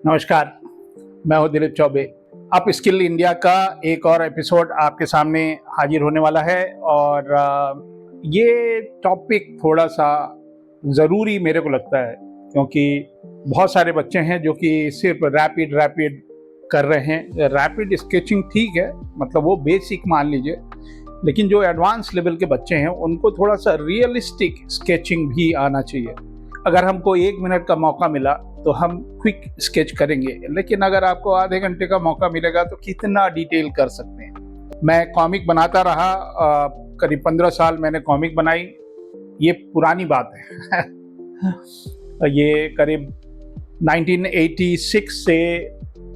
नमस्कार, मैं हूं Dilip Choubey. Up skill India का एक और एपिसोड आपके सामने हाजिर होने वाला है और ये टॉपिक थोड़ा-सा ज़रूरी मेरे को लगता है क्योंकि बहुत सारे बच्चे हैं जो कि सिर्फ रैपिड कर रहे हैं। रैपिड स्केचिंग ठीक है, मतलब वो बेसिक मान लीजिए, लेकिन जो एडवांस लेवल के बच्चे हैं उनको थोड़ा-सा रियलिस्टिक स्केचिंग भी आना चाहिए। अगर हमको 1 मिनट का मौका मिला तो हम क्विक स्केच करेंगे, लेकिन अगर आपको आधे घंटे का मौका मिलेगा तो कितना डिटेल कर सकते हैं। मैं कॉमिक बनाता रहा, करीब 15 साल मैंने कॉमिक बनाई। ये पुरानी बात है ये करीब 1986 से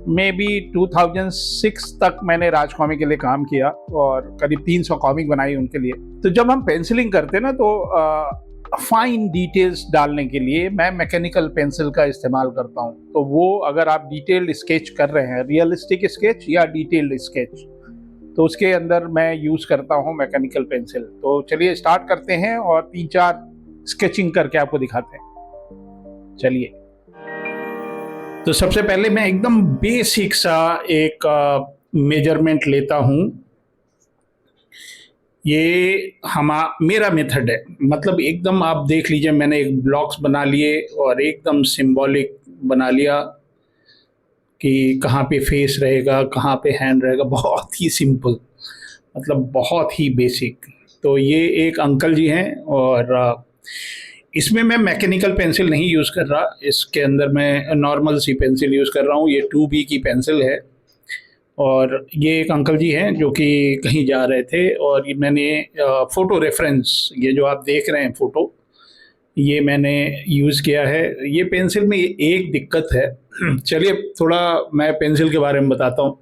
मे बी 2006 तक मैंने राज कॉमिक के लिए काम किया और करीब 300 कॉमिक बनाई उनके लिए। तो जब हम पेंसिलिंग करते हैं ना तो फाइन डिटेल्स डालने के लिए मैं मैकेनिकल पेंसिल का इस्तेमाल करता हूँ। तो वो अगर आप डिटेल्ड स्केच कर रहे हैं, रियलिस्टिक स्केच या डिटेल्ड स्केच, तो उसके अंदर मैं यूज़ करता हूँ मैकेनिकल पेंसिल। तो चलिए स्टार्ट करते हैं और 3-4 स्केचिंग करके आपको दिखाते हैं। चलिए, तो सबसे पहले मैं एकदम बेसिक सा एक मेजरमेंट लेता हूँ। ये मेरा मेथड है, मतलब एकदम आप देख लीजिए, मैंने एक ब्लॉक्स बना लिए और एकदम सिंबॉलिक बना लिया कि कहाँ पे फेस रहेगा, कहाँ पे हैंड रहेगा। बहुत ही सिंपल, मतलब बहुत ही बेसिक। तो ये एक अंकल जी हैं और इसमें मैं मैकेनिकल पेंसिल नहीं यूज़ कर रहा, इसके अंदर मैं नॉर्मल सी पेंसिल यूज़ कर रहा हूँ। ये 2B की पेंसिल है और ये एक अंकल जी हैं जो कि कहीं जा रहे थे और ये मैंने फ़ोटो रेफरेंस, ये जो आप देख रहे हैं फ़ोटो, ये मैंने यूज़ किया है। ये पेंसिल में एक दिक्कत है चलिए थोड़ा मैं पेंसिल के बारे में बताता हूँ।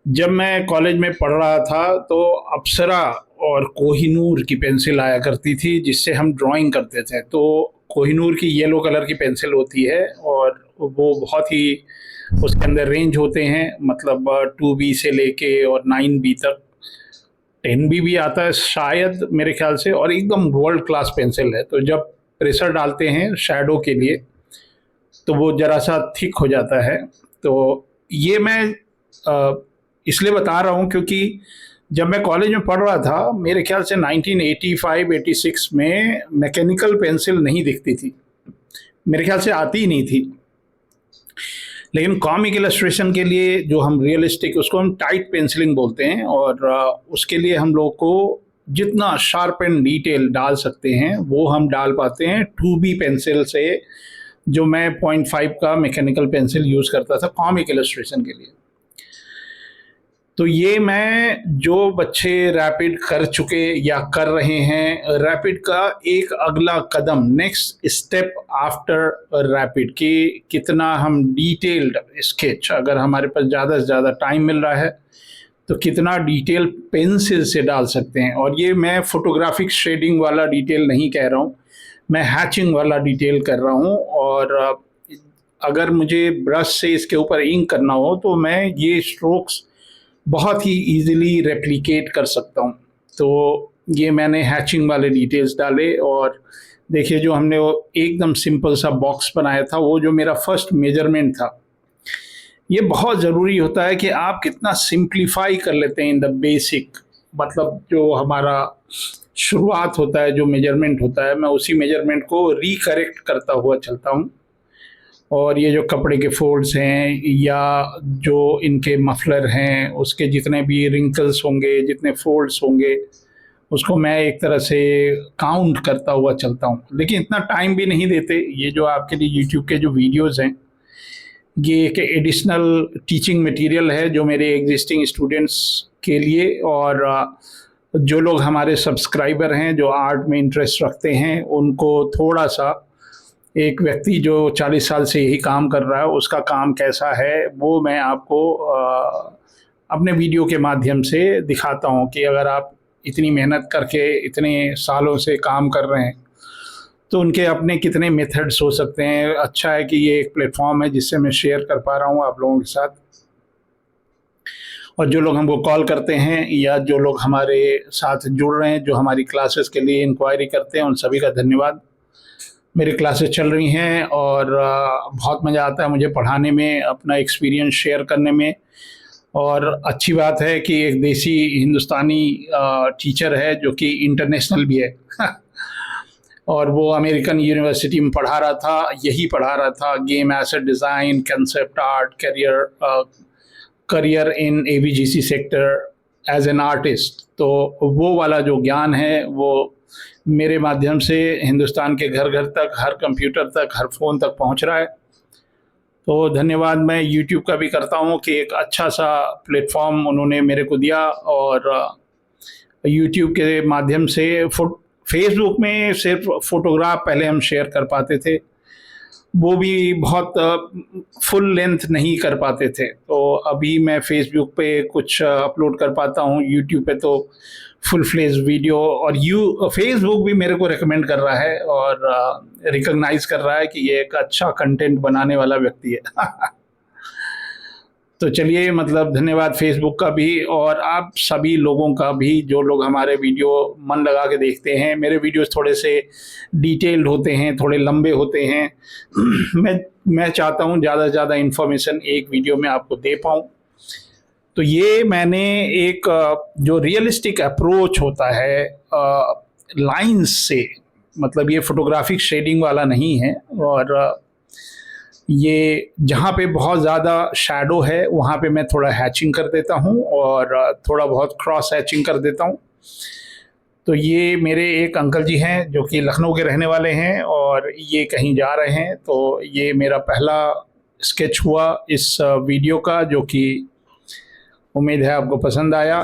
जब मैं कॉलेज में पढ़ रहा था तो अप्सरा और कोहिनूर की पेंसिल आया करती थी जिससे हम ड्राइंग करते थे। तो कोहिनूर की येलो कलर की पेंसिल होती है और वो बहुत ही, उसके अंदर रेंज होते हैं, मतलब 2B से लेके और 9B तक, 10B भी आता है शायद मेरे ख्याल से, और एकदम वर्ल्ड क्लास पेंसिल है। तो जब प्रेशर डालते हैं शैडो के लिए तो वो ज़रा सा थिक हो जाता है। तो ये मैं इसलिए बता रहा हूँ क्योंकि जब मैं कॉलेज में पढ़ रहा था, मेरे ख्याल से 1985-86 में मैकेनिकल पेंसिल नहीं दिखती थी, मेरे ख्याल से आती ही नहीं थी। लेकिन कॉमिक इलस्ट्रेशन के लिए जो हम रियलिस्टिक, उसको हम टाइट पेंसिलिंग बोलते हैं और उसके लिए हम लोग को जितना शार्प एंड डिटेल डाल सकते हैं वो हम डाल पाते हैं 2B पेंसिल से, जो मैं 0.5 का मैकेनिकल पेंसिल यूज़ करता था कॉमिक इलस्ट्रेशन के लिए। तो ये मैं, जो बच्चे रैपिड कर चुके या कर रहे हैं, रैपिड का एक अगला कदम, नेक्स्ट स्टेप आफ्टर रैपिड, कि कितना हम डिटेल्ड स्केच, अगर हमारे पास ज़्यादा से ज़्यादा टाइम मिल रहा है तो कितना डिटेल पेंसिल से डाल सकते हैं। और ये मैं फोटोग्राफिक शेडिंग वाला डिटेल नहीं कह रहा हूँ, मैं हैचिंग वाला डिटेल कर रहा हूँ। और अगर मुझे ब्रश से इसके ऊपर इंक करना हो तो मैं ये स्ट्रोक्स बहुत ही इजीली रेप्लिकेट कर सकता हूँ। तो ये मैंने हैचिंग वाले डिटेल्स डाले और देखिए जो हमने वो एकदम सिंपल सा बॉक्स बनाया था, वो जो मेरा फर्स्ट मेजरमेंट था। ये बहुत ज़रूरी होता है कि आप कितना सिंप्लीफाई कर लेते हैं इन द बेसिक, मतलब जो हमारा शुरुआत होता है, जो मेजरमेंट होता है, मैं उसी मेजरमेंट को रिकरेक्ट करता हुआ चलता हूँ। और ये जो कपड़े के फोल्ड्स हैं या जो इनके मफलर हैं, उसके जितने भी रिंकल्स होंगे, जितने फोल्ड्स होंगे, उसको मैं एक तरह से काउंट करता हुआ चलता हूँ। लेकिन इतना टाइम भी नहीं देते। ये जो आपके लिए यूट्यूब के जो वीडियोज़ हैं, ये एक एडिशनल टीचिंग मटेरियल है जो मेरे एग्जिस्टिंग स्टूडेंट्स के लिए, और जो लोग हमारे सब्सक्राइबर हैं जो आर्ट में इंटरेस्ट रखते हैं, उनको थोड़ा सा, एक व्यक्ति जो 40 साल से यही काम कर रहा है उसका काम कैसा है वो मैं आपको अपने वीडियो के माध्यम से दिखाता हूँ कि अगर आप इतनी मेहनत करके इतने सालों से काम कर रहे हैं तो उनके अपने कितने मेथड्स हो सकते हैं। अच्छा है कि ये एक प्लेटफॉर्म है जिससे मैं शेयर कर पा रहा हूँ आप लोगों के साथ। और जो लोग हमको कॉल करते हैं या जो लोग हमारे साथ जुड़ रहे हैं, जो हमारी क्लासेस के लिए इंक्वायरी करते हैं, उन सभी का धन्यवाद। मेरी क्लासेस चल रही हैं और बहुत मज़ा आता है मुझे पढ़ाने में, अपना एक्सपीरियंस शेयर करने में। और अच्छी बात है कि एक देसी हिंदुस्तानी टीचर है जो कि इंटरनेशनल भी है और वो अमेरिकन यूनिवर्सिटी में पढ़ा रहा था, यही पढ़ा रहा था game asset design, concept art, career in AVGC sector as an artist. तो वो वाला जो ज्ञान है वो मेरे माध्यम से हिंदुस्तान के घर घर तक, हर कंप्यूटर तक, हर फ़ोन तक पहुंच रहा है। तो धन्यवाद मैं यूट्यूब का भी करता हूं कि एक अच्छा सा प्लेटफॉर्म उन्होंने मेरे को दिया। और यूट्यूब के माध्यम से फेसबुक में सिर्फ फ़ोटोग्राफ पहले हम शेयर कर पाते थे, वो भी बहुत फुल लेंथ नहीं कर पाते थे। तो अभी मैं फेसबुक पे कुछ अपलोड कर पाता हूँ, यूट्यूब पे तो फुल फ्लेज वीडियो। और फेसबुक भी मेरे को रिकमेंड कर रहा है और रिकॉग्नाइज कर रहा है कि ये एक अच्छा कंटेंट बनाने वाला व्यक्ति है तो चलिए, मतलब धन्यवाद फेसबुक का भी और आप सभी लोगों का भी जो लोग हमारे वीडियो मन लगा के देखते हैं। मेरे वीडियोस थोड़े से डिटेल्ड होते हैं, थोड़े लंबे होते हैं मैं चाहता हूँ ज़्यादा से ज़्यादा इन्फॉर्मेशन एक वीडियो में आपको दे पाऊँ। तो ये मैंने एक जो रियलिस्टिक अप्रोच होता है लाइंस से, मतलब ये फोटोग्राफिक शेडिंग वाला नहीं है। और ये जहाँ पे बहुत ज़्यादा शैडो है वहाँ पे मैं थोड़ा हैचिंग कर देता हूँ और थोड़ा बहुत क्रॉस हैचिंग कर देता हूँ। तो ये मेरे एक अंकल जी हैं जो कि लखनऊ के रहने वाले हैं और ये कहीं जा रहे हैं। तो ये मेरा पहला स्केच हुआ इस वीडियो का, जो कि उम्मीद है आपको पसंद आया।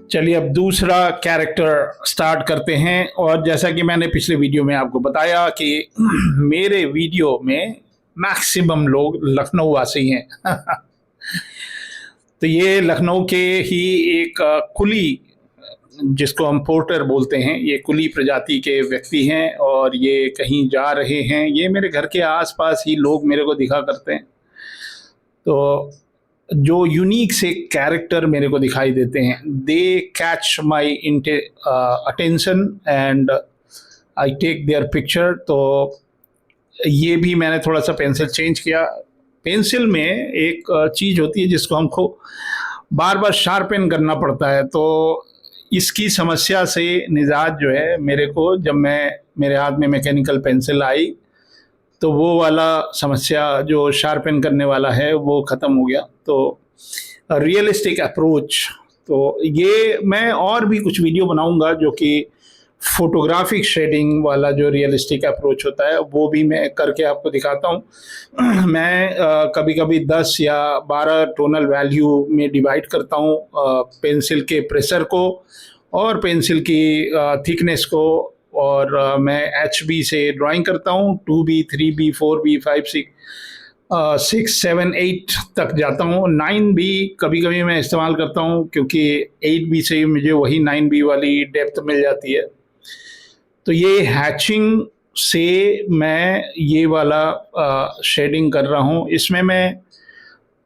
चलिए अब दूसरा कैरेक्टर स्टार्ट करते हैं। और जैसा कि मैंने पिछले वीडियो में आपको बताया कि मेरे वीडियो में मैक्सिमम लोग लखनऊ वासी हैं तो ये लखनऊ के ही एक कुली, जिसको हम पोर्टर बोलते हैं, ये कुली प्रजाति के व्यक्ति हैं और ये कहीं जा रहे हैं। ये मेरे घर के आसपास ही लोग मेरे को दिखा करते हैं। तो जो यूनिक से कैरेक्टर मेरे को दिखाई देते हैं, they catch my attention and I take their picture. तो ये भी मैंने थोड़ा सा पेंसिल चेंज किया। पेंसिल में एक चीज़ होती है जिसको हमको बार बार शार्पन करना पड़ता है। तो इसकी समस्या से निजात जो है मेरे को, जब मेरे हाथ में मैकेनिकल पेंसिल आई तो वो वाला समस्या जो शार्पन करने वाला है वो ख़त्म हो गया। तो रियलिस्टिक अप्रोच, तो ये मैं और भी कुछ वीडियो बनाऊंगा जो कि फोटोग्राफिक शेडिंग वाला जो रियलिस्टिक अप्रोच होता है वो भी मैं करके आपको दिखाता हूँ। मैं कभी कभी 10 या 12 टोनल वैल्यू में डिवाइड करता हूँ पेंसिल के प्रेशर को और पेंसिल की थिकनेस को। और मैं HB से ड्राइंग करता हूँ, 2B, 3B, 4B, 5, 6, 7, 8 तक जाता हूँ। 9B कभी कभी मैं इस्तेमाल करता हूँ क्योंकि 8B से मुझे वही 9B वाली डेप्थ मिल जाती है। तो ये हैचिंग से मैं ये वाला शेडिंग कर रहा हूँ। इसमें मैं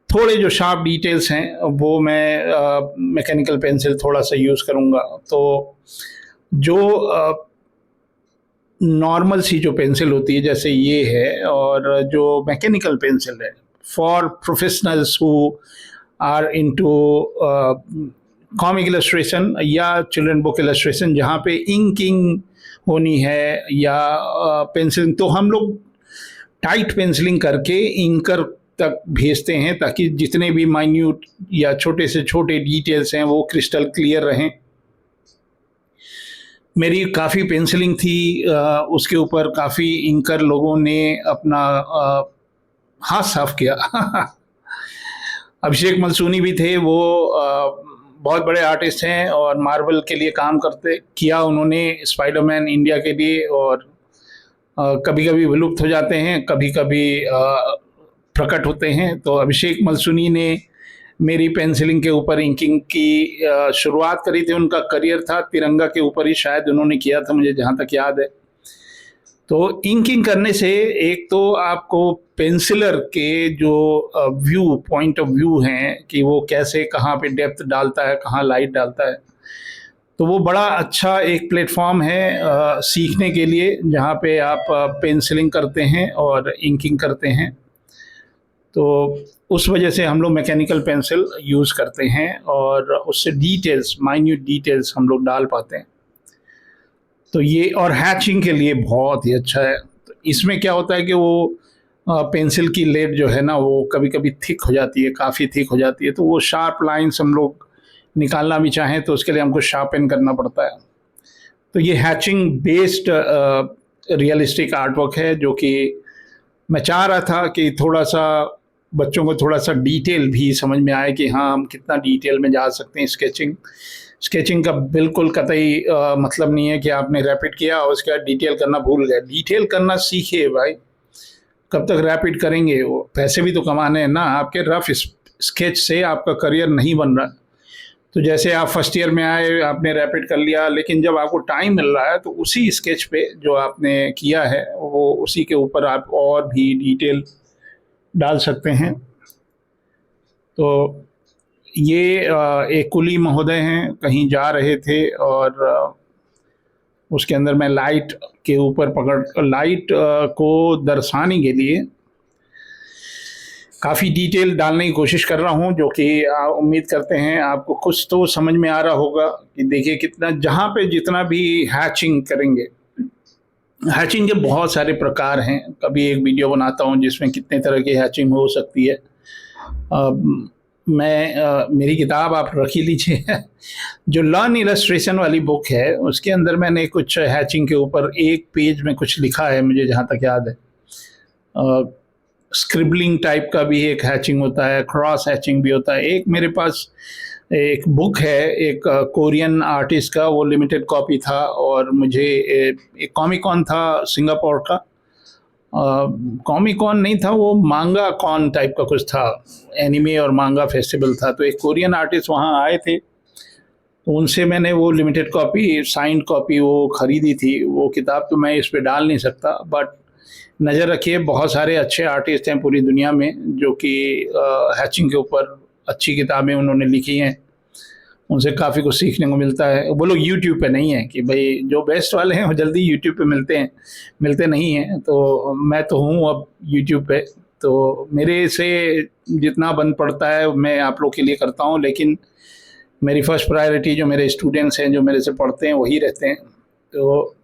थोड़े जो शार्प डिटेल्स हैं वो मैं मैकेनिकल पेंसिल थोड़ा सा यूज़ करूँगा। तो जो नॉर्मल सी जो पेंसिल होती है जैसे ये है, और जो मैकेनिकल पेंसिल है for professionals who are into comic illustration या चिल्ड्रन बुक इलस्ट्रेशन, जहाँ पे इंकिंग होनी है या पेंसिलिंग, तो हम लोग टाइट पेंसिलिंग करके इंकर तक भेजते हैं ताकि जितने भी माइन्यूट या छोटे से छोटे डिटेल्स हैं वो क्रिस्टल क्लियर रहें। मेरी काफ़ी पेंसिलिंग थी, उसके ऊपर काफ़ी इंकर लोगों ने अपना हाथ साफ किया अभिषेक मलसूनी भी थे, वो बहुत बड़े आर्टिस्ट हैं और मार्वल के लिए काम किया उन्होंने, स्पाइडरमैन इंडिया के लिए। और कभी कभी विलुप्त हो जाते हैं, कभी कभी प्रकट होते हैं। तो अभिषेक मलसूनी ने मेरी पेंसिलिंग के ऊपर इंकिंग की शुरुआत करी थी। उनका करियर था तिरंगा के ऊपर ही शायद उन्होंने किया था, मुझे जहाँ तक याद है। तो इंकिंग करने से एक तो आपको पेंसिलर के जो पॉइंट ऑफ व्यू हैं कि वो कैसे कहाँ पे डेप्थ डालता है, कहाँ लाइट डालता है, तो वो बड़ा अच्छा एक प्लेटफॉर्म है सीखने के लिए, जहाँ पे आप पेंसिलिंग करते हैं और इंकिंग करते हैं। तो उस वजह से हम लोग मैकेनिकल पेंसिल यूज़ करते हैं और उससे डिटेल्स, माइन्यूट डिटेल्स हम लोग डाल पाते हैं। तो ये और हैचिंग के लिए बहुत ही अच्छा है। तो इसमें क्या होता है कि वो पेंसिल की लेड जो है ना, वो कभी कभी थिक हो जाती है, काफ़ी थिक हो जाती है, तो वो शार्प लाइंस हम लोग निकालना भी चाहें तो उसके लिए हमको शार्पन करना पड़ता है। तो ये हैचिंग बेस्ड रियलिस्टिक आर्टवर्क है, जो कि मैं चाह रहा था कि थोड़ा सा बच्चों को थोड़ा सा डिटेल भी समझ में आए कि हाँ, हम कितना डिटेल में जा सकते हैं। स्केचिंग का बिल्कुल कतई मतलब नहीं है कि आपने रैपिड किया और उसके बाद डिटेल करना भूल गए। डिटेल करना सीखिए भाई, कब तक रैपिड करेंगे? वो पैसे भी तो कमाने हैं ना। आपके रफ स्केच से आपका करियर नहीं बन रहा। तो जैसे आप फर्स्ट ईयर में आए, आपने रैपिड कर लिया, लेकिन जब आपको टाइम मिल रहा है तो उसी स्केच पे जो आपने किया है वो उसी के ऊपर आप और भी डिटेल डाल सकते हैं। तो ये एक कुली महोदय हैं, कहीं जा रहे थे और उसके अंदर मैं लाइट के ऊपर लाइट को दर्शाने के लिए काफ़ी डिटेल डालने की कोशिश कर रहा हूँ, जो कि उम्मीद करते हैं आपको कुछ तो समझ में आ रहा होगा कि देखिए कितना, जहाँ पे जितना भी हैचिंग करेंगे, हैचिंग के बहुत सारे प्रकार हैं। कभी एक वीडियो बनाता हूँ जिसमें कितने तरह की हैचिंग हो सकती है। मेरी किताब आप रख ही लीजिए जो लर्न इलस्ट्रेशन वाली बुक है, उसके अंदर मैंने कुछ हैचिंग के ऊपर एक पेज में कुछ लिखा है, मुझे जहाँ तक याद है। स्क्रिबलिंग टाइप का भी एक हैचिंग होता है, क्रॉस हैचिंग भी होता है। एक मेरे पास एक बुक है एक कोरियन आर्टिस्ट का, वो लिमिटेड कॉपी था, और मुझे एक कॉमिक कॉन था सिंगापुर का, कॉमिक कॉन नहीं था वो, मांगा कॉन टाइप का कुछ था, एनिमे और मांगा फेस्टिवल था। तो एक कोरियन आर्टिस्ट वहाँ आए थे, तो उनसे मैंने वो लिमिटेड कॉपी, साइंड कॉपी वो ख़रीदी थी। वो किताब तो मैं इस पे डाल नहीं सकता, बट नज़र रखिए बहुत सारे अच्छे आर्टिस्ट हैं पूरी दुनिया में जो कि हैचिंग के ऊपर अच्छी किताबें उन्होंने लिखी हैं, उनसे काफ़ी कुछ सीखने को मिलता है। वो लोग यूट्यूब पे नहीं है कि भाई जो बेस्ट वाले हैं वो जल्दी यूट्यूब पे मिलते नहीं हैं। तो मैं तो हूँ अब यूट्यूब पे, तो मेरे से जितना बन पड़ता है मैं आप लोग के लिए करता हूँ, लेकिन मेरी फर्स्ट प्रायोरिटी जो मेरे स्टूडेंट्स हैं, जो मेरे से पढ़ते हैं, वही रहते हैं। तो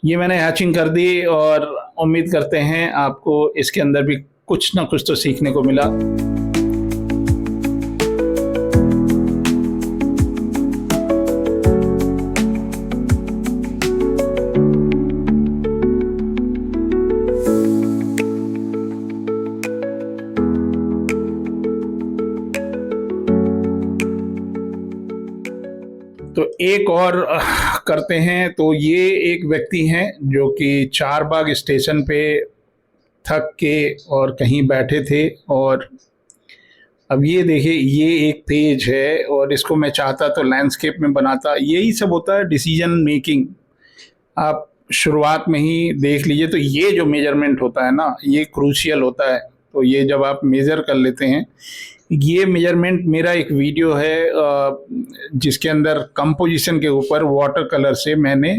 ये मैंने हैचिंग कर दी और उम्मीद करते हैं आपको इसके अंदर भी कुछ ना कुछ तो सीखने को मिला। तो एक और करते हैं। तो ये एक व्यक्ति हैं जो कि चारबाग स्टेशन पे थक के और कहीं बैठे थे, और अब ये देखिए ये एक पेज है और इसको मैं चाहता तो लैंडस्केप में बनाता। यही सब होता है डिसीजन मेकिंग। आप शुरुआत में ही देख लीजिए, तो ये जो मेजरमेंट होता है ना, ये क्रूशियल होता है। तो ये जब आप मेज़र कर लेते हैं, ये मेजरमेंट, मेरा एक वीडियो है जिसके अंदर कंपोजिशन के ऊपर वाटर कलर से मैंने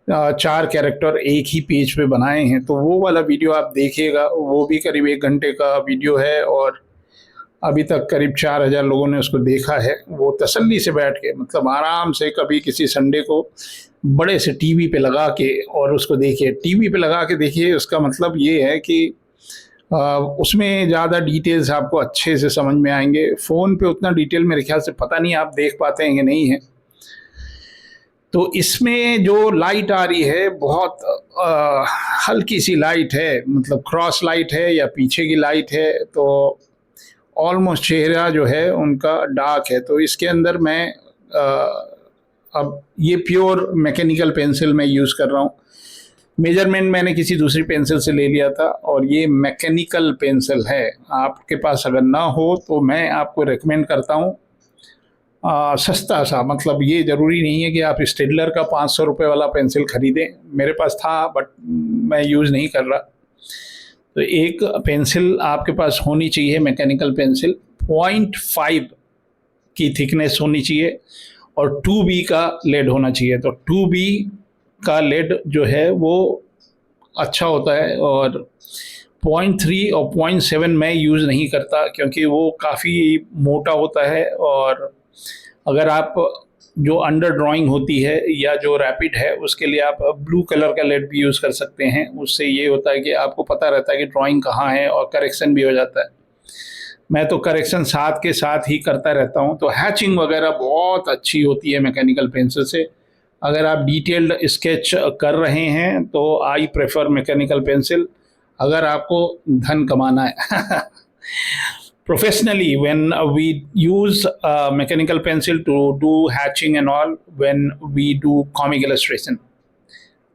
4 कैरेक्टर एक ही पेज पे बनाए हैं। तो वो वाला वीडियो आप देखिएगा, वो भी करीब 1 घंटे का वीडियो है और अभी तक करीब 4000 लोगों ने उसको देखा है। वो तसल्ली से बैठ के, मतलब आराम से, कभी किसी संडे को बड़े से टीवी पे लगा के और उसको देखिए। टीवी पे लगा के देखिए, उसका मतलब ये है कि उसमें ज़्यादा डिटेल्स आपको अच्छे से समझ में आएंगे। फ़ोन पे उतना डिटेल मेरे ख्याल से पता नहीं आप देख पाते हैं कि नहीं है। तो इसमें जो लाइट आ रही है बहुत हल्की सी लाइट है, मतलब क्रॉस लाइट है या पीछे की लाइट है, तो ऑलमोस्ट चेहरा जो है उनका डार्क है। तो इसके अंदर मैं अब ये प्योर मैकेनिकल पेंसिल मैं यूज़ कर रहा हूँ। मेजरमेंट मैंने किसी दूसरी पेंसिल से ले लिया था और ये मैकेनिकल पेंसिल है। आपके पास अगर ना हो तो मैं आपको रेकमेंड करता हूँ सस्ता सा, मतलब ये ज़रूरी नहीं है कि आप स्टेडलर का 500 रुपये वाला पेंसिल खरीदें। मेरे पास था बट मैं यूज़ नहीं कर रहा। तो एक पेंसिल आपके पास होनी चाहिए, मैकेनिकल पेंसिल 0.5 की थिकनेस होनी चाहिए और 2B का लेड होना चाहिए। तो 2B का लेड जो है वो अच्छा होता है, और 0.3 और 0.7 मैं यूज़ नहीं करता क्योंकि वो काफ़ी मोटा होता है। और अगर आप जो अंडर ड्राइंग होती है या जो रैपिड है उसके लिए आप ब्लू कलर का लेड भी यूज़ कर सकते हैं। उससे ये होता है कि आपको पता रहता है कि ड्राइंग कहाँ है और करेक्शन भी हो जाता है। मैं तो करेक्शन साथ के साथ ही करता रहता हूँ। तो हैचिंग वगैरह बहुत अच्छी होती है मैकेनिकल पेंसिल से। अगर आप डिटेल्ड स्केच कर रहे हैं तो आई प्रेफर मैकेनिकल पेंसिल, अगर आपको धन कमाना है। Professionally, when we use mechanical pencil to do hatching and all, when we do comic illustration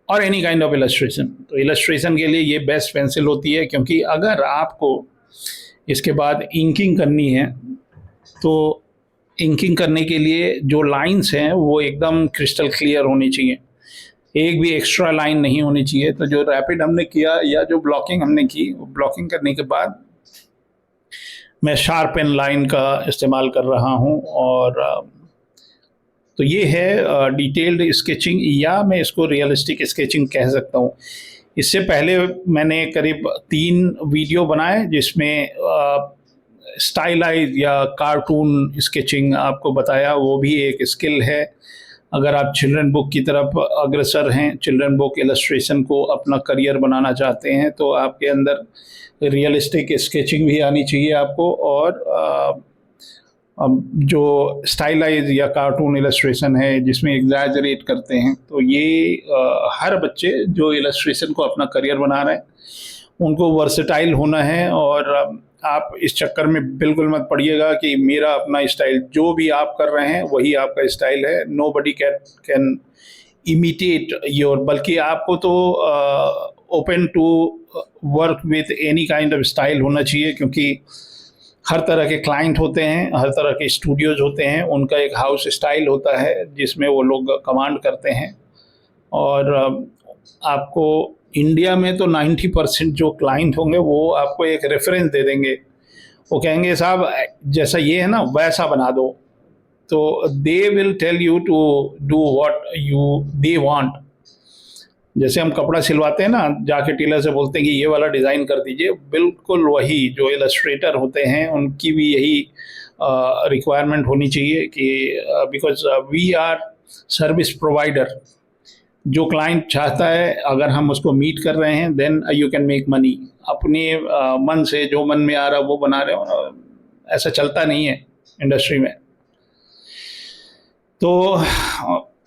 or any kind of illustration, तो illustration के लिए ये बेस्ट पेंसिल होती है। क्योंकि अगर आपको इसके बाद इंकिंग करनी है तो इंकिंग करने के लिए जो लाइंस हैं वो एकदम क्रिस्टल क्लियर होनी चाहिए, एक भी एक्स्ट्रा लाइन नहीं होनी चाहिए। तो जो रैपिड हमने किया या जो ब्लॉकिंग हमने की, ब्लॉकिंग करने के बाद मैं शार्प पेन लाइन का इस्तेमाल कर रहा हूँ। और तो ये है डिटेल्ड स्केचिंग, या मैं इसको रियलिस्टिक स्केचिंग कह सकता हूँ। इससे पहले मैंने करीब 3 वीडियो बनाए जिसमें स्टाइलाइज या कार्टून स्केचिंग आपको बताया, वो भी एक स्किल है। अगर आप चिल्ड्रन बुक की तरफ अग्रसर हैं, चिल्ड्रन बुक इलस्ट्रेशन को अपना करियर बनाना चाहते हैं, तो आपके अंदर रियलिस्टिक स्केचिंग भी आनी चाहिए आपको। और जो स्टाइलाइज या कार्टून इलस्ट्रेशन है जिसमें एग्जैजरेट करते हैं, तो ये हर बच्चे जो इलस्ट्रेशन को अपना करियर बना रहे हैं उनको वर्सेटाइल होना है। और आप इस चक्कर में बिल्कुल मत पड़िएगा कि मेरा अपना स्टाइल, जो भी आप कर रहे हैं वही आपका स्टाइल है। नोबडी कैन इमिटेट योर, बल्कि आपको तो open to work with any kind of style होना चाहिए। क्योंकि हर तरह के क्लाइंट होते हैं, हर तरह के स्टूडियोज होते हैं, उनका एक हाउस स्टाइल होता है जिसमें वो लोग कमांड करते हैं। और आपको इंडिया में तो 90% जो क्लाइंट होंगे वो आपको एक रेफरेंस दे देंगे, वो कहेंगे साहब जैसा ये है ना वैसा बना दो। तो they will tell you to do what you they want. जैसे हम कपड़ा सिलवाते हैं ना, जाके टेलर से बोलते हैं कि ये वाला डिज़ाइन कर दीजिए, बिल्कुल वही जो इलस्ट्रेटर होते हैं उनकी भी यही रिक्वायरमेंट होनी चाहिए कि because we are service provider. जो क्लाइंट चाहता है अगर हम उसको मीट कर रहे हैं then you can make money. अपने मन से जो मन में आ रहा है वो बना रहे हो, ऐसा चलता नहीं है इंडस्ट्री में। तो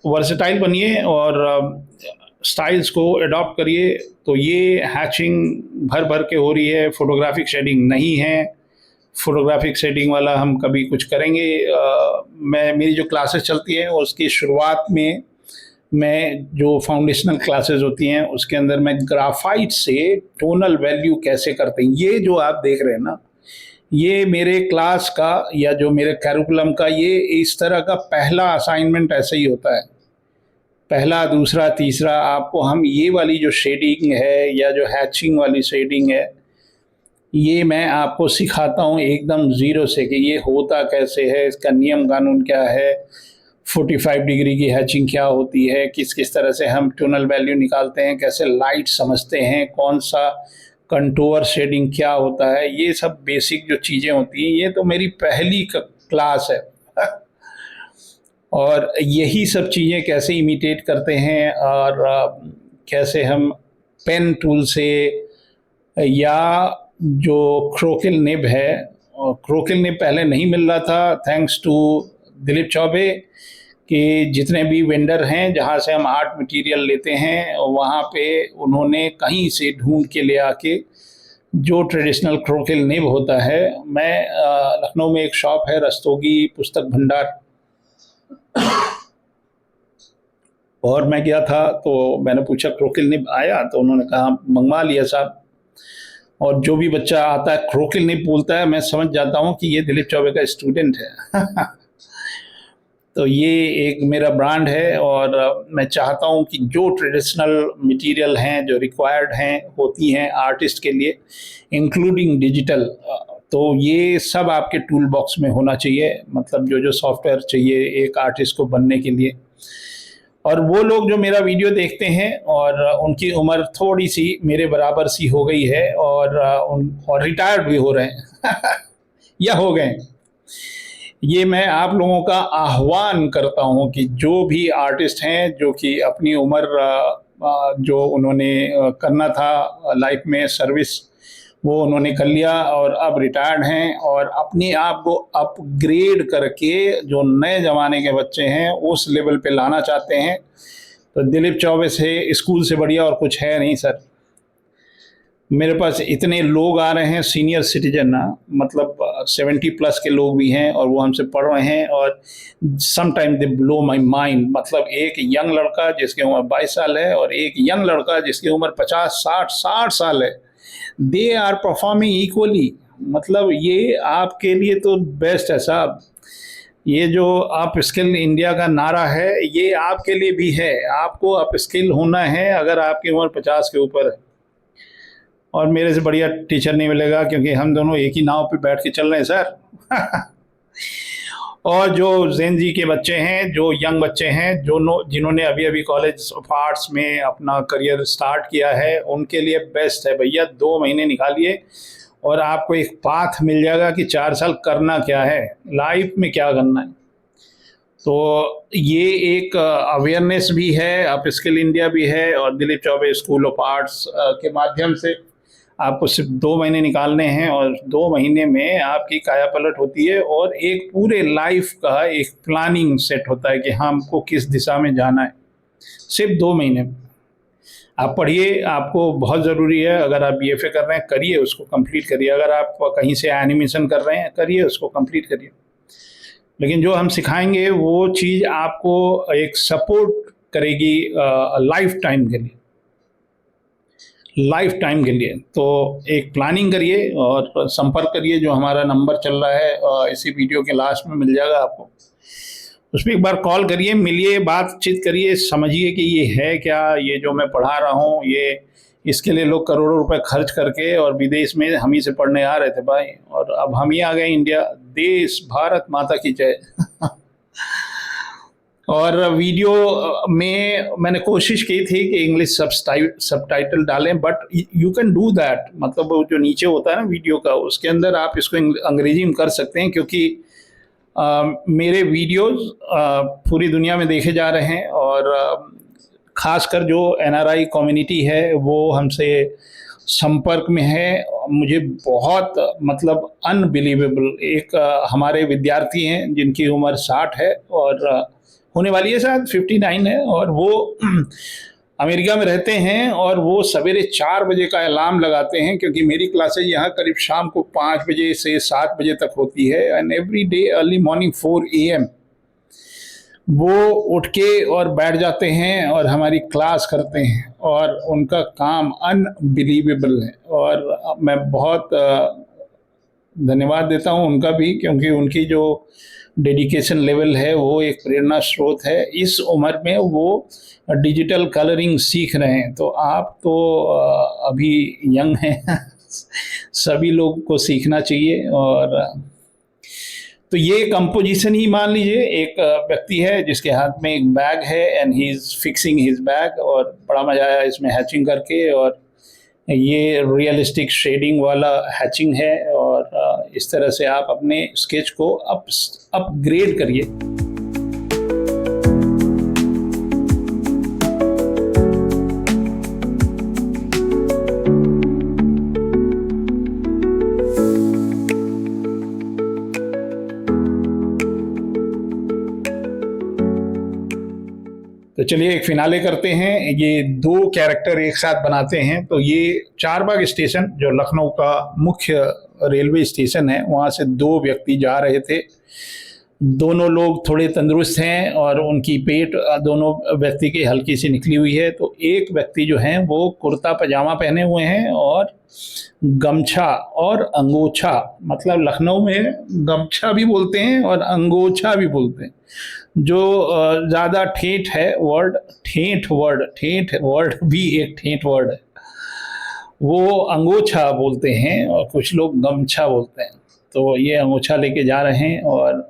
वर्सेटाइल बनिए और स्टाइल्स को अडॉप्ट करिए। तो ये हैचिंग भर भर के हो रही है, फोटोग्राफिक शेडिंग नहीं है। फोटोग्राफिक शेडिंग वाला हम कभी कुछ करेंगे। मेरी जो क्लासेस चलती हैं उसकी शुरुआत में मैं जो फाउंडेशनल क्लासेस होती हैं उसके अंदर मैं ग्राफाइट से टोनल वैल्यू कैसे करते हैं, ये जो आप देख रहे हैं ना, ये मेरे क्लास का या जो मेरे कैरिकुलम का ये इस तरह का पहला असाइनमेंट ऐसे ही होता है। पहला, दूसरा, तीसरा आपको हम ये वाली जो शेडिंग है या जो हैचिंग वाली शेडिंग है ये मैं आपको सिखाता हूँ एकदम ज़ीरो से कि ये होता कैसे है, इसका नियम कानून क्या है, 45 डिग्री की हैचिंग क्या होती है, किस किस तरह से हम टोनल वैल्यू निकालते हैं, कैसे लाइट समझते हैं, कौन सा कंटूर शेडिंग क्या होता है, ये सब बेसिक जो चीज़ें होती हैं। ये तो मेरी पहली क्लास है। और यही सब चीज़ें कैसे इमिटेट करते हैं और कैसे हम पेन टूल से या जो क्रोकिल निब है, क्रोकिल निब पहले नहीं मिल रहा था, थैंक्स टू दिलीप चौबे, कि जितने भी वेंडर हैं जहाँ से हम आर्ट मटेरियल लेते हैं वहाँ पे उन्होंने कहीं से ढूंढ के ले आके जो ट्रेडिशनल क्रोकिल निब होता है। मैं लखनऊ में एक शॉप है रस्तोगी पुस्तक भंडार, और मैं गया था तो मैंने पूछा क्रोकिल निब आया, तो उन्होंने कहा मंगवा लिया साहब। और जो भी बच्चा आता है क्रोकिल निब बोलता है, मैं समझ जाता हूँ कि ये दिलीप चौबे का स्टूडेंट है। तो ये एक मेरा ब्रांड है और मैं चाहता हूँ कि जो ट्रेडिशनल मटेरियल हैं जो रिक्वायर्ड हैं होती हैं आर्टिस्ट के लिए, इंक्लूडिंग डिजिटल, तो ये सब आपके टूल बॉक्स में होना चाहिए। मतलब जो जो सॉफ्टवेयर चाहिए एक आर्टिस्ट को बनने के लिए। और वो लोग जो मेरा वीडियो देखते हैं और उनकी उम्र थोड़ी सी मेरे बराबर सी हो गई है और रिटायर्ड भी हो रहे हैं या हो गए, ये मैं आप लोगों का आह्वान करता हूं कि जो भी आर्टिस्ट हैं जो कि अपनी उम्र जो उन्होंने करना था लाइफ में सर्विस, वो उन्होंने कर लिया और अब रिटायर्ड हैं और अपने आप को अपग्रेड करके जो नए ज़माने के बच्चे हैं उस लेवल पे लाना चाहते हैं, तो दिलीप चौबे से स्कूल से बढ़िया और कुछ है नहीं सर। मेरे पास इतने लोग आ रहे हैं सीनियर सिटीजन ना, मतलब 70+ के लोग भी हैं और वो हमसे पढ़ रहे हैं और some time they blow my mind. मतलब एक यंग लड़का जिसकी उम्र 22 साल है और एक यंग लड़का जिसकी उम्र 50-60 साल है, दे आर परफॉर्मिंग इक्वली। मतलब ये आपके लिए तो बेस्ट है साहब। ये जो अप स्किल इंडिया का नारा है ये आपके लिए भी है। आपको अप स्किल होना है अगर आपकी उम्र 50 के ऊपर है। और मेरे से बढ़िया टीचर नहीं मिलेगा क्योंकि हम दोनों एक ही नाव पे बैठ के चल रहे हैं सर और जो जेन जी के बच्चे हैं, जो यंग बच्चे हैं, जिन्होंने अभी अभी कॉलेज ऑफ आर्ट्स में अपना करियर स्टार्ट किया है, उनके लिए बेस्ट है भैया। 2 महीने निकालिए और आपको एक पाथ मिल जाएगा कि 4 साल करना क्या है, लाइफ में क्या करना है। तो ये एक अवेयरनेस भी है, अप स्किल इंडिया भी है और Dilip Choubey school of arts के माध्यम से आपको सिर्फ 2 महीने निकालने हैं और 2 महीने में आपकी काया पलट होती है और एक पूरे लाइफ का एक प्लानिंग सेट होता है कि हाँ हमको किस दिशा में जाना है। सिर्फ 2 महीने आप पढ़िए, आपको बहुत ज़रूरी है। अगर आप BFA कर रहे हैं करिए, उसको कंप्लीट करिए। अगर आप कहीं से एनिमेशन कर रहे हैं करिए, उसको कंप्लीट करिए। लेकिन जो हम सिखाएंगे वो चीज़ आपको एक सपोर्ट करेगी लाइफ टाइम के लिए, लाइफ टाइम के लिए। तो एक प्लानिंग करिए और संपर्क करिए। जो हमारा नंबर चल रहा है इसी वीडियो के लास्ट में मिल जाएगा आपको, उस पर एक बार कॉल करिए, मिलिए, बातचीत करिए, समझिए कि ये है क्या, ये जो मैं पढ़ा रहा हूँ ये, इसके लिए लोग करोड़ों रुपए खर्च करके और विदेश में हम ही से पढ़ने आ रहे थे भाई, और अब हम ही आ गए इंडिया। देश भारत माता की जय और वीडियो में मैंने कोशिश की थी कि इंग्लिश सबटाइटल डालें, but you can do that. मतलब वो जो नीचे होता है ना वीडियो का, उसके अंदर आप इसको अंग्रेजी में कर सकते हैं क्योंकि मेरे वीडियोस पूरी दुनिया में देखे जा रहे हैं और खासकर जो NRI कम्युनिटी है वो हमसे संपर्क में है। मुझे बहुत मतलब अनबिलीवेबल, एक हमारे विद्यार्थी हैं जिनकी उम्र 60 है और होने वाली है, शायद 59 है, और वो अमेरिका में रहते हैं और वो सवेरे 4 बजे का अलार्म लगाते हैं क्योंकि मेरी क्लासेज यहाँ करीब शाम को 5 बजे से 7 बजे तक होती है and every day early morning 4 AM वो उठ के और बैठ जाते हैं और हमारी क्लास करते हैं और उनका काम अनबिलीवेबल है। और मैं बहुत धन्यवाद देता हूँ उनका भी, क्योंकि उनकी जो डेडिकेशन लेवल है वो एक प्रेरणा स्रोत है। इस उम्र में वो डिजिटल कलरिंग सीख रहे हैं, तो आप तो अभी यंग हैं सभी लोग को सीखना चाहिए। और तो ये कंपोजिशन ही मान लीजिए, एक व्यक्ति है जिसके हाथ में एक बैग है and he is fixing his bag, और बड़ा मज़ा आया इसमें हैचिंग करके। और ये रियलिस्टिक शेडिंग वाला हैचिंग है और इस तरह से आप अपने स्केच को अपग्रेड करिए। तो चलिए एक फिनाले करते हैं। ये 2 कैरेक्टर एक साथ बनाते हैं। तो ये चारबाग स्टेशन जो लखनऊ का मुख्य रेलवे स्टेशन है, वहाँ से 2 व्यक्ति जा रहे थे। दोनों लोग थोड़े तंदुरुस्त हैं और उनकी पेट दोनों व्यक्ति की हल्की सी निकली हुई है। तो एक व्यक्ति जो है वो कुर्ता पजामा पहने हुए हैं और गमछा और अंगोछा, मतलब लखनऊ में गमछा भी बोलते हैं और अंगोछा भी बोलते हैं, जो ज़्यादा ठेठ है वर्ड, ठेठ वर्ड भी एक ठेठ वर्ड है, वो अंगोछा बोलते हैं और कुछ लोग गमछा बोलते हैं। तो ये अंगोछा लेके जा रहे हैं और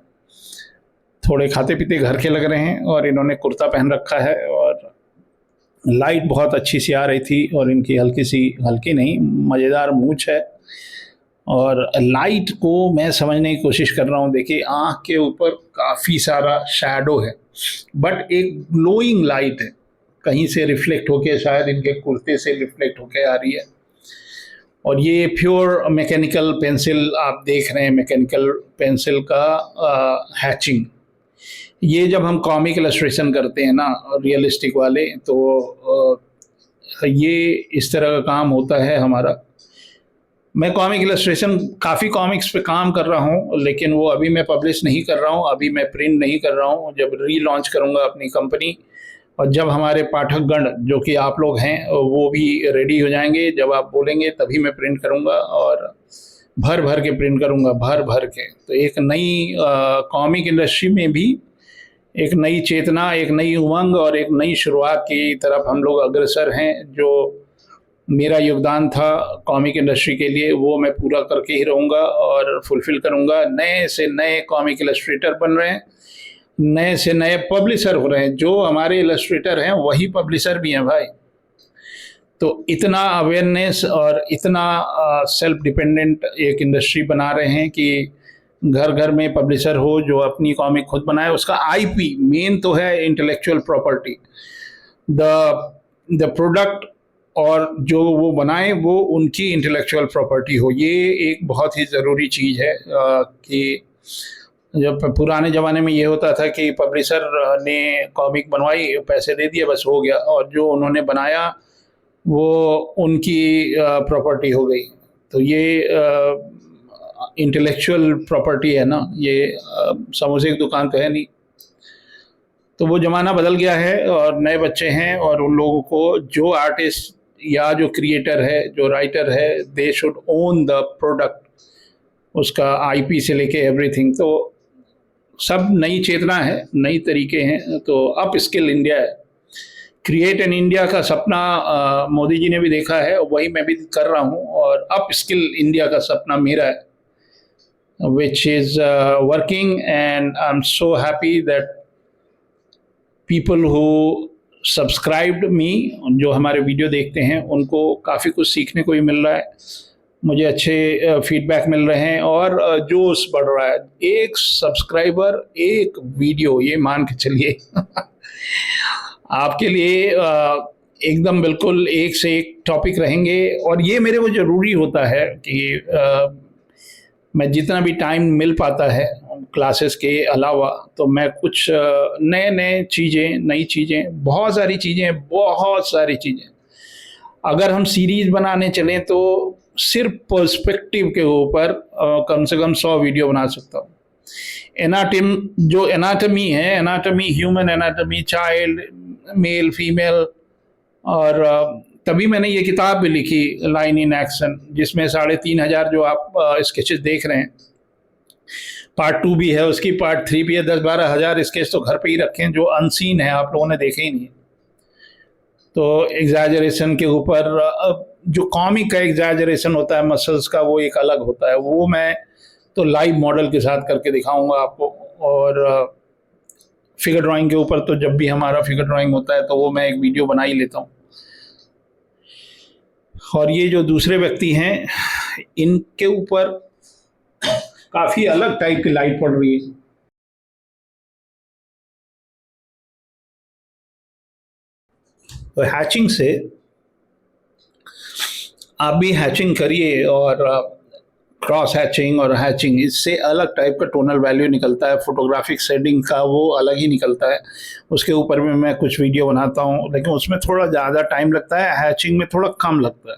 थोड़े खाते पीते घर के लग रहे हैं, और इन्होंने कुर्ता पहन रखा है, और लाइट बहुत अच्छी सी आ रही थी, और इनकी हल्की नहीं मज़ेदार मूंछ है, और लाइट को मैं समझने की कोशिश कर रहा हूँ। देखिए आँख के ऊपर काफ़ी सारा शैडो है, बट एक ग्लोइंग लाइट है, कहीं से रिफ्लेक्ट होके, शायद इनके कुर्ते से रिफ्लेक्ट होके आ रही है। और ये प्योर मैकेनिकल पेंसिल आप देख रहे हैं, मैकेनिकल पेंसिल का हैचिंग। ये जब हम कॉमिक इलस्ट्रेशन करते हैं ना, रियलिस्टिक वाले, तो ये इस तरह का काम होता है हमारा। मैं कॉमिक इलस्ट्रेशन काफ़ी कॉमिक्स पे काम कर रहा हूँ, लेकिन वो अभी मैं पब्लिश नहीं कर रहा हूँ, अभी मैं प्रिंट नहीं कर रहा हूँ। जब रीलॉन्च करूँगा अपनी कंपनी, और जब हमारे पाठकगण जो कि आप लोग हैं वो भी रेडी हो जाएंगे, जब आप बोलेंगे तभी मैं प्रिंट करूँगा, और भर भर के प्रिंट करूँगा, भर भर के। तो एक नई कॉमिक इंडस्ट्री में भी एक नई चेतना, एक नई उमंग और एक नई शुरुआत की तरफ हम लोग अग्रसर हैं। जो मेरा योगदान था कॉमिक इंडस्ट्री के लिए, वो मैं पूरा करके ही रहूँगा और फुलफ़िल करूँगा। नए से नए कॉमिक इलस्ट्रेटर बन रहे हैं, नए से नए पब्लिशर हो रहे हैं। जो हमारे इलस्ट्रेटर हैं वही पब्लिशर भी हैं भाई। तो इतना अवेयरनेस और इतना सेल्फ डिपेंडेंट एक इंडस्ट्री बना रहे हैं कि घर घर में पब्लिशर हो जो अपनी कॉमिक खुद बनाए। उसका आईपी मेन तो है, इंटेलेक्चुअल प्रॉपर्टी, द प्रोडक्ट, और जो वो बनाए वो उनकी इंटेलेक्चुअल प्रॉपर्टी हो। ये एक बहुत ही ज़रूरी चीज़ है कि जब पुराने ज़माने में ये होता था कि पब्लिशर ने कॉमिक बनवाई, पैसे दे दिए, बस हो गया, और जो उन्होंने बनाया वो उनकी प्रॉपर्टी हो गई। तो ये इंटेलेक्चुअल प्रॉपर्टी है ना, ये समोसे की दुकान तो है नहीं। तो वो ज़माना बदल गया है, और नए बच्चे हैं, और उन लोगों को, जो आर्टिस्ट या जो क्रिएटर है, जो राइटर है, they should own the product, उसका आईपी से लेके एवरीथिंग। तो सब नई चेतना है, नई तरीके हैं। तो अप स्किल इंडिया है, क्रिएट इन इंडिया का सपना मोदी जी ने भी देखा है, वही मैं भी कर रहा हूँ। और अप स्किल इंडिया का सपना मेरा है, which is working, and I'm so happy that people who subscribed me, जो हमारे वीडियो देखते हैं, उनको काफ़ी कुछ सीखने को भी मिल रहा है, मुझे अच्छे फीडबैक मिल रहे हैं, और जोश बढ़ रहा है। एक सब्सक्राइबर एक वीडियो, ये मान के चलिए आपके लिए एकदम बिल्कुल एक से एक टॉपिक रहेंगे। और ये मेरे को ज़रूरी होता है कि मैं जितना भी टाइम मिल पाता है क्लासेस के अलावा, तो मैं कुछ नए चीज़ें, नई चीज़ें, बहुत सारी चीज़ें। अगर हम सीरीज़ बनाने चलें तो सिर्फ पर्सपेक्टिव के ऊपर कम से कम 100 वीडियो बना सकता हूँ। जो एनाटमी है, anatomy, human anatomy, child, male, female, और तभी मैंने ये किताब भी लिखी, लाइन इन एक्शन, जिसमें 3,500 जो आप स्केचेस देख रहे हैं, पार्ट 2 भी है उसकी, पार्ट 3 भी है। 10-12 हज़ार स्केच तो घर पे ही रखे हैं, जो अनसीन है, आप लोगों ने देखे ही नहीं। तो एग्जैजरेशन के ऊपर, जो कॉमिक का एग्जैजरेशन होता है मसल्स का, वो एक अलग होता है, वो मैं तो लाइव मॉडल के साथ करके दिखाऊंगा आपको। और फिगर ड्राइंग के ऊपर तो जब भी हमारा फिगर ड्राइंग होता है तो वो मैं एक वीडियो बना ही लेता हूँ। और ये जो दूसरे व्यक्ति हैं, इनके ऊपर काफ़ी अलग टाइप की लाइट पड़ रही है। तो हैचिंग से आप भी हैचिंग करिए, और क्रॉस हैचिंग और हैचिंग, इससे अलग टाइप का टोनल वैल्यू निकलता है। फोटोग्राफिक शेडिंग का वो अलग ही निकलता है। उसके ऊपर भी मैं कुछ वीडियो बनाता हूँ, लेकिन उसमें थोड़ा ज़्यादा टाइम लगता है, हैचिंग में थोड़ा कम लगता है।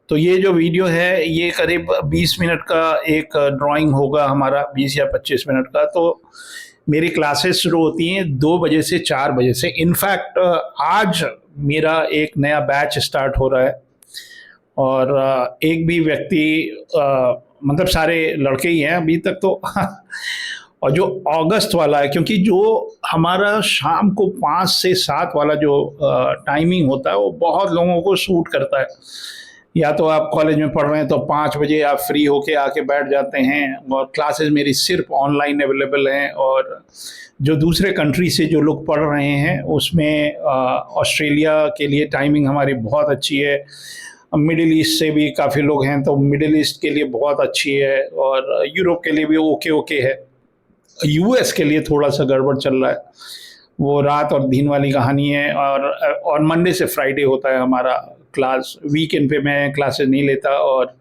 तो ये जो वीडियो है, ये करीब 20 मिनट का एक ड्राइंग होगा हमारा, 20 या 25 मिनट का। तो मेरी क्लासेस शुरू होती हैं 2 बजे से 4 बजे से। इनफैक्ट आज मेरा एक नया बैच स्टार्ट हो रहा है, और एक भी व्यक्ति, मतलब सारे लड़के ही हैं अभी तक तो और जो अगस्त वाला है, क्योंकि जो हमारा शाम को 5 से 7 वाला जो टाइमिंग होता है वो बहुत लोगों को सूट करता है। या तो आप कॉलेज में पढ़ रहे हैं तो 5 बजे आप फ्री होके आके बैठ जाते हैं, और क्लासेस मेरी सिर्फ ऑनलाइन अवेलेबल हैं। और जो दूसरे कंट्री से जो लोग पढ़ रहे हैं उसमें ऑस्ट्रेलिया के लिए टाइमिंग हमारी बहुत अच्छी है। मिडिल ईस्ट से भी काफ़ी लोग हैं तो मिडिल ईस्ट के लिए बहुत अच्छी है, और यूरोप के लिए भी ओके ओके है। यूएस के लिए थोड़ा सा गड़बड़ चल रहा है, वो रात और दिन वाली कहानी है। और मंडे से फ्राइडे होता है हमारा क्लास। वीकेंड पे मैं क्लासेस नहीं लेता, और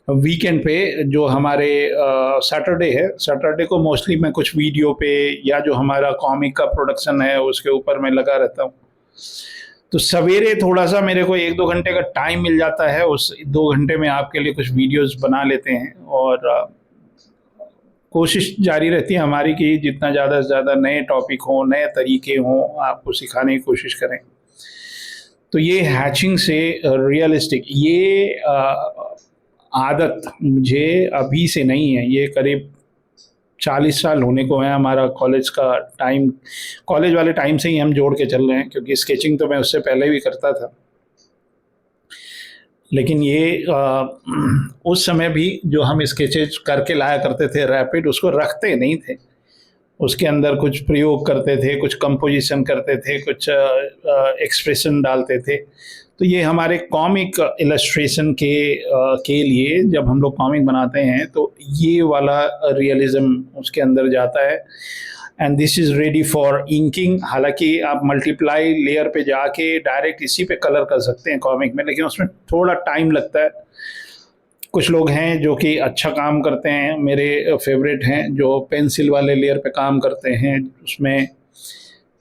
वीकेंड पे जो हमारे सैटरडे है, सैटरडे को मोस्टली मैं कुछ वीडियो पे या जो हमारा कॉमिक का प्रोडक्शन है उसके ऊपर मैं लगा रहता हूँ। तो सवेरे थोड़ा सा मेरे को 1-2 घंटे का टाइम मिल जाता है, उस 2 घंटे में आपके लिए कुछ वीडियोस बना लेते हैं। और कोशिश जारी रहती है हमारी कि जितना ज़्यादा से ज़्यादा नए टॉपिक हों, नए तरीके हों, आपको सिखाने की कोशिश करें। तो ये हैचिंग से रियलिस्टिक ये आदत मुझे अभी से नहीं है, ये करीब 40 साल होने को है। हमारा कॉलेज का टाइम, कॉलेज वाले टाइम से ही हम जोड़ के चल रहे हैं, क्योंकि स्केचिंग तो मैं उससे पहले भी करता था। लेकिन ये उस समय भी जो हम स्केचेज करके लाया करते थे रैपिड, उसको रखते नहीं थे, उसके अंदर कुछ प्रयोग करते थे, कुछ कंपोजिशन करते थे, कुछ एक्सप्रेशन डालते थे। तो ये हमारे कॉमिक इलस्ट्रेशन के लिए जब हम लोग कॉमिक बनाते हैं तो ये वाला रियलिज्म उसके अंदर जाता है। And this is ready for inking. हालांकि आप मल्टीप्लाई लेयर पे जाके डायरेक्ट इसी पे कलर कर सकते हैं कॉमिक में, लेकिन उसमें थोड़ा टाइम लगता है। कुछ लोग हैं जो कि अच्छा काम करते हैं, मेरे फेवरेट हैं जो पेंसिल वाले लेयर पे काम करते हैं। उसमें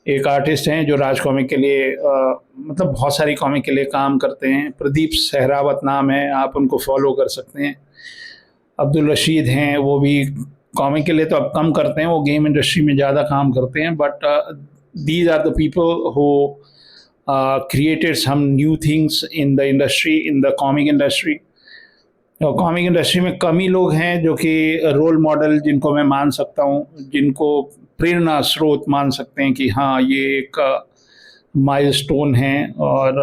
एक आर्टिस्ट हैं जो राज कॉमिक के लिए मतलब बहुत सारी कॉमिक के लिए काम करते हैं, प्रदीप सहरावत नाम है, आप उनको फॉलो कर सकते हैं। अब्दुल रशीद हैं, वो भी कॉमिक के लिए तो अब कम करते हैं, वो गेम इंडस्ट्री में ज़्यादा काम करते हैं। But these are the people who created some new things in the industry, in the comic industry. और कॉमिक इंडस्ट्री में कम ही लोग हैं जो कि रोल मॉडल जिनको मैं मान सकता हूँ, जिनको प्रेरणा स्रोत मान सकते हैं कि हाँ ये एक माइलस्टोन है। और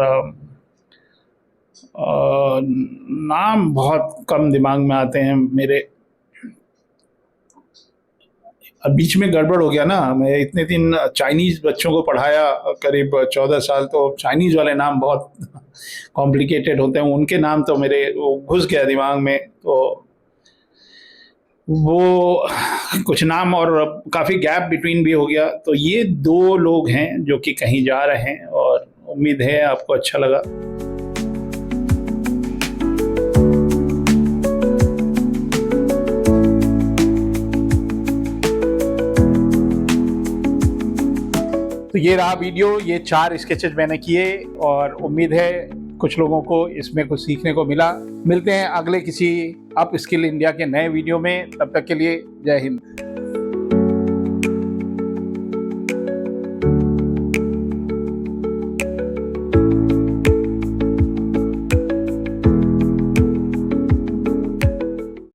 नाम बहुत कम दिमाग में आते हैं मेरे। अब बीच में गड़बड़ हो गया ना, मैं इतने दिन चाइनीज़ बच्चों को पढ़ाया करीब 14 साल, तो चाइनीज़ वाले नाम बहुत कॉम्प्लिकेटेड होते हैं, उनके नाम तो मेरे वो घुस गया दिमाग में। तो वो कुछ नाम और काफ़ी गैप बिटवीन भी हो गया। तो ये 2 लोग हैं जो कि कहीं जा रहे हैं, और उम्मीद है आपको अच्छा लगा। तो ये रहा वीडियो, ये 4 स्केचेज मैंने किए, और उम्मीद है कुछ लोगों को इसमें कुछ सीखने को मिला। मिलते हैं अगले किसी अप स्किल इंडिया के नए वीडियो में, तब तक के लिए जय हिंद।